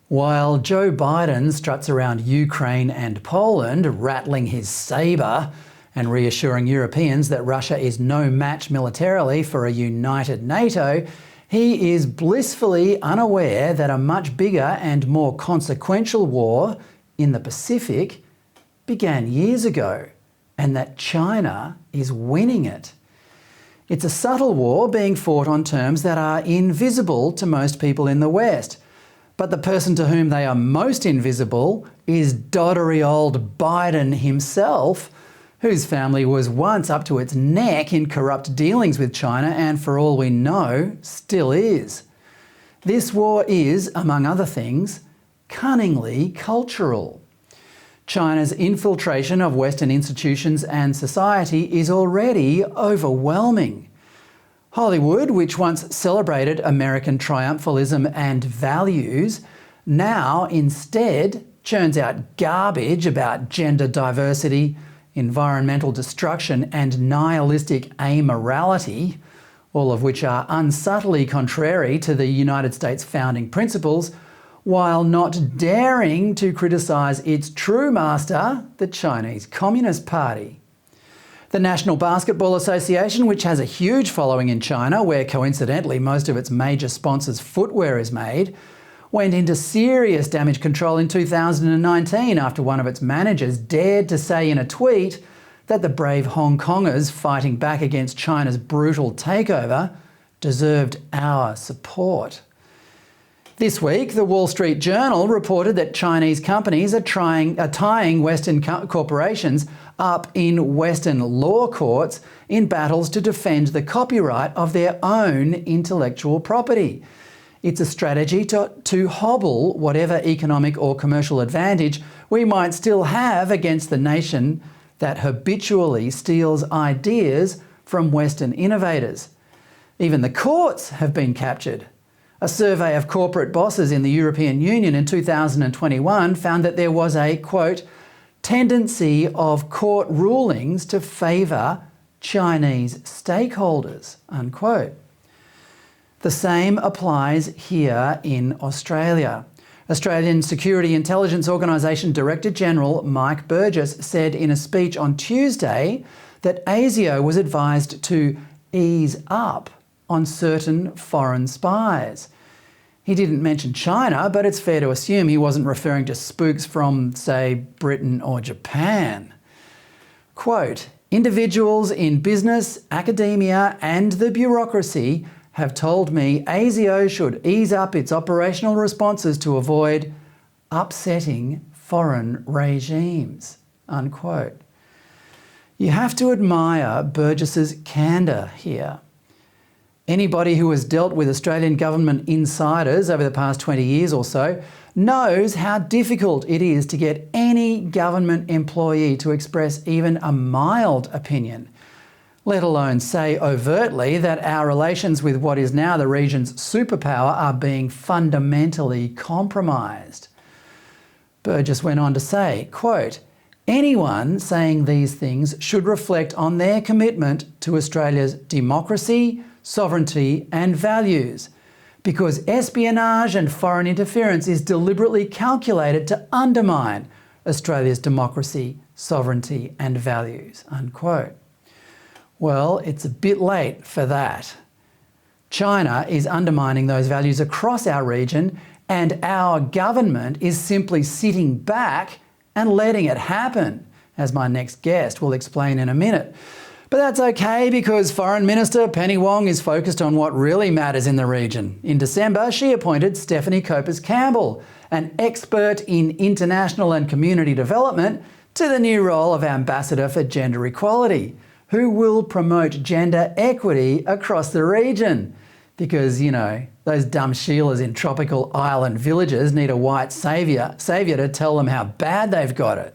While Joe Biden struts around Ukraine and Poland, rattling his sabre and reassuring Europeans that Russia is no match militarily for a united NATO, he is blissfully unaware that a much bigger and more consequential war in the Pacific began years ago, and that China is winning it. It's a subtle war being fought on terms that are invisible to most people in the West. But the person to whom they are most invisible is doddery old Biden himself, whose family was once up to its neck in corrupt dealings with China and, for all we know, still is. This war is, among other things, cunningly cultural. China's infiltration of Western institutions and society is already overwhelming. Hollywood, which once celebrated American triumphalism and values, now instead churns out garbage about gender diversity, environmental destruction and nihilistic amorality, all of which are unsubtly contrary to the United States founding principles, while not daring to criticise its true master, the Chinese Communist Party. The National Basketball Association, which has a huge following in China, where coincidentally most of its major sponsors' footwear is made, went into serious damage control in 2019 after one of its managers dared to say in a tweet that the brave Hong Kongers fighting back against China's brutal takeover deserved our support. This week, the Wall Street Journal reported that Chinese companies are tying Western corporations up in Western law courts in battles to defend the copyright of their own intellectual property. It's a strategy to hobble whatever economic or commercial advantage we might still have against the nation that habitually steals ideas from Western innovators. Even the courts have been captured. A survey of corporate bosses in the European Union in 2021 found that there was a, quote, tendency of court rulings to favour Chinese stakeholders, unquote. The same applies here in Australia. Australian Security Intelligence Organisation Director General Mike Burgess said in a speech on Tuesday that ASIO was advised to ease up on certain foreign spies. He didn't mention China, but it's fair to assume he wasn't referring to spooks from, say, Britain or Japan. Quote, individuals in business, academia and the bureaucracy have told me ASIO should ease up its operational responses to avoid upsetting foreign regimes, unquote. You have to admire Burgess's candour here. Anybody who has dealt with Australian government insiders over the past 20 years or so knows how difficult it is to get any government employee to express even a mild opinion, let alone say overtly that our relations with what is now the region's superpower are being fundamentally compromised. Burgess went on to say, quote, anyone saying these things should reflect on their commitment to Australia's democracy, sovereignty and values, because espionage and foreign interference is deliberately calculated to undermine Australia's democracy, sovereignty and values, unquote. Well, it's a bit late for that. China is undermining those values across our region, and our government is simply sitting back and letting it happen, as my next guest will explain in a minute. But that's okay, because Foreign Minister Penny Wong is focused on what really matters in the region. In December, she appointed Stephanie Copus-Campbell, an expert in international and community development, to the new role of Ambassador for Gender Equality, who will promote gender equity across the region. Because, you know, those dumb Sheilas in tropical island villages need a white saviour to tell them how bad they've got it.